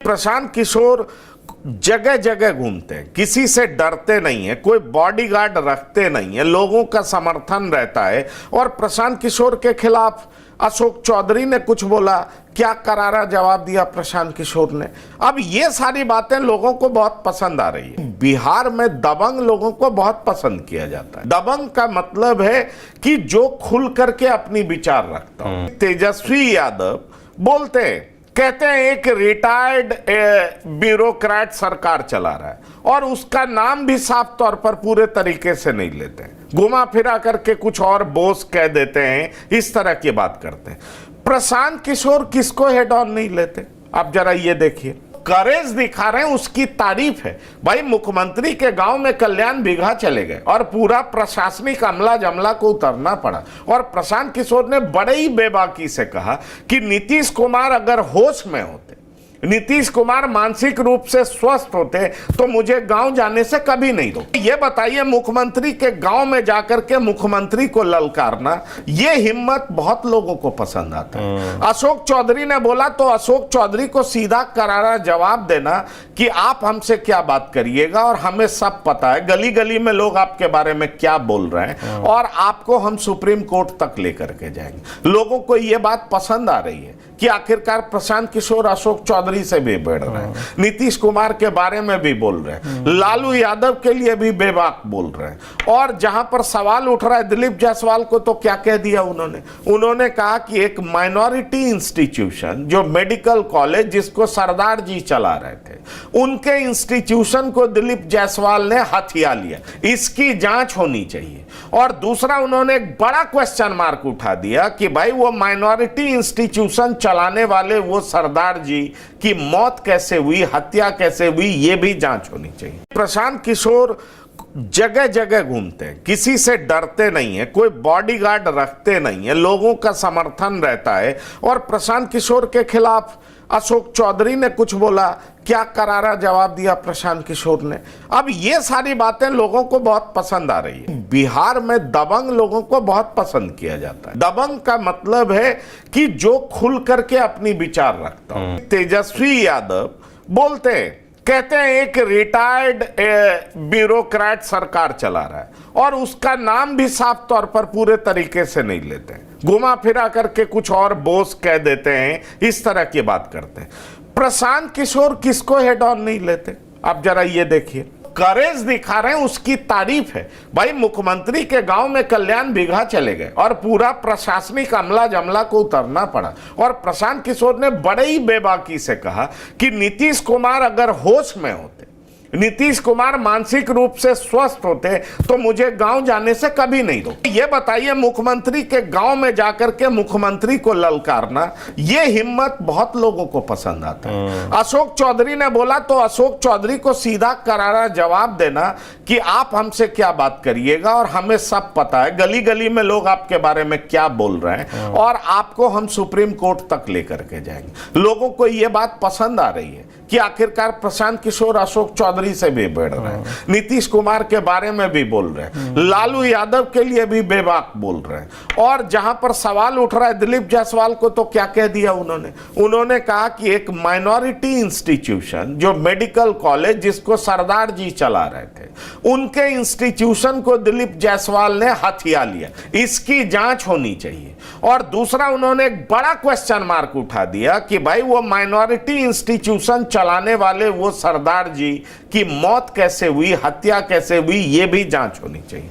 प्रशांत किशोर जगह जगह घूमते हैं, किसी से डरते नहीं है, कोई बॉडीगार्ड रखते नहीं है, लोगों का समर्थन रहता है। और प्रशांत किशोर के खिलाफ अशोक चौधरी ने कुछ बोला, क्या करारा जवाब दिया प्रशांत किशोर ने। अब ये सारी बातें लोगों को बहुत पसंद आ रही है। बिहार में दबंग लोगों को बहुत पसंद किया जाता है। दबंग का मतलब है कि जो खुल करके अपनी विचार रखता हो। तेजस्वी यादव बोलते हैं, कहते हैं एक रिटायर्ड ब्यूरोक्रेट सरकार चला रहा है, और उसका नाम भी साफ तौर पर पूरे तरीके से नहीं लेते हैं, घुमा फिरा करके कुछ और बोस कह देते हैं, इस तरह की बात करते हैं। प्रशांत किशोर किसको हेड ऑन नहीं लेते, आप जरा ये देखिए, करेज दिखा रहे हैं, उसकी तारीफ है। भाई मुख्यमंत्री के गांव में कल्याण बिघा चले गए और पूरा प्रशासनिक अमला जमला को उतरना पड़ा, और प्रशांत किशोर ने बड़े ही बेबाकी से कहा कि नीतीश कुमार अगर होश में होते, नीतीश कुमार मानसिक रूप से स्वस्थ होते, तो मुझे गांव जाने से कभी नहीं रोके। ये बताइए, मुख्यमंत्री के गांव में जाकर के मुख्यमंत्री को ललकारना, ये हिम्मत बहुत लोगों को पसंद आता है। अशोक चौधरी ने बोला तो अशोक चौधरी को सीधा करारा जवाब देना कि आप हमसे क्या बात करिएगा, और हमें सब पता है, गली गली में लोग आपके बारे में क्या बोल रहे हैं, और आपको हम सुप्रीम कोर्ट तक लेकर के जाएंगे। लोगों को यह बात पसंद आ रही है कि आखिरकार प्रशांत किशोर अशोक चौधरी से भी भिड़ रहे हैं, नीतीश कुमार के बारे में भी बोल रहे हैं, लालू यादव के लिए भी बेबाक बोल रहे हैं। और जहां पर सवाल उठ रहा है दिलीप जायसवाल को, तो क्या कह दिया उन्होंने कहा कि एक माइनॉरिटी इंस्टीट्यूशन, जो मेडिकल कॉलेज जिसको सरदार जी चला रहे थे, उनके इंस्टीट्यूशन को दिलीप जायसवाल ने हथिया लिया, इसकी जांच होनी चाहिए। और दूसरा, उन्होंने एक बड़ा क्वेश्चन मार्क उठा दिया कि भाई वो माइनॉरिटी इंस्टीट्यूशन चलाने वाले वो सरदार जी की मौत कैसे हुई, हत्या कैसे हुई, ये भी जांच होनी चाहिए। प्रशांत किशोर जगह जगह घूमते हैं, किसी से डरते नहीं है, कोई बॉडीगार्ड रखते नहीं है, लोगों का समर्थन रहता है। और प्रशांत किशोर के खिलाफ अशोक चौधरी ने कुछ बोला, क्या करारा जवाब दिया प्रशांत किशोर ने। अब ये सारी बातें लोगों को बहुत पसंद आ रही है। बिहार में दबंग लोगों को बहुत पसंद किया जाता है। दबंग का मतलब है कि जो खुल करके अपनी विचार रखता हो। तेजस्वी यादव बोलते हैं, कहते हैं एक रिटायर्ड ब्यूरोक्रेट सरकार चला रहा है, और उसका नाम भी साफ तौर पर पूरे तरीके से नहीं लेते हैं, घुमा फिरा करके कुछ और बोस कह देते हैं, इस तरह की बात करते हैं। प्रशांत किशोर किसको हेड ऑन नहीं लेते, आप जरा ये देखिए, करेज दिखा रहे हैं, उसकी तारीफ है। भाई मुख्यमंत्री के गांव में कल्याण बिघा चले गए और पूरा प्रशासनिक अमला जमला को उतरना पड़ा, और प्रशांत किशोर ने बड़े ही बेबाकी से कहा कि नीतीश कुमार अगर होश में होते, नीतीश कुमार मानसिक रूप से स्वस्थ होते, तो मुझे गांव जाने से कभी नहीं रोके। ये बताइए, मुख्यमंत्री के गांव में जाकर के मुख्यमंत्री को ललकारना, ये हिम्मत बहुत लोगों को पसंद आता है। अशोक चौधरी ने बोला तो अशोक चौधरी को सीधा करारा जवाब देना कि आप हमसे क्या बात करिएगा, और हमें सब पता है, गली गली में लोग आपके बारे में क्या बोल रहे हैं, और आपको हम सुप्रीम कोर्ट तक लेकर के जाएंगे। लोगों को यह बात पसंद आ रही है कि आखिरकार प्रशांत किशोर अशोक चौधरी से भी भिड़ रहे हैं, नीतीश कुमार के बारे में भी बोल रहे हैं, लालू यादव के लिए भी बेबाक बोल रहे हैं। और जहां पर सवाल उठ रहा है दिलीप जायसवाल को, तो क्या कह दिया उन्होंने कहा कि एक माइनॉरिटी इंस्टीट्यूशन, जो मेडिकल कॉलेज जिसको सरदार जी चला रहे थे, उनके इंस्टीट्यूशन को दिलीप जायसवाल ने हथिया लिया, इसकी जांच होनी चाहिए। और दूसरा, उन्होंने एक बड़ा क्वेश्चन मार्क उठा दिया कि भाई वो माइनॉरिटी इंस्टीट्यूशन चलाने वाले वो सरदार जी की मौत कैसे हुई, हत्या कैसे हुई, ये भी जांच होनी चाहिए।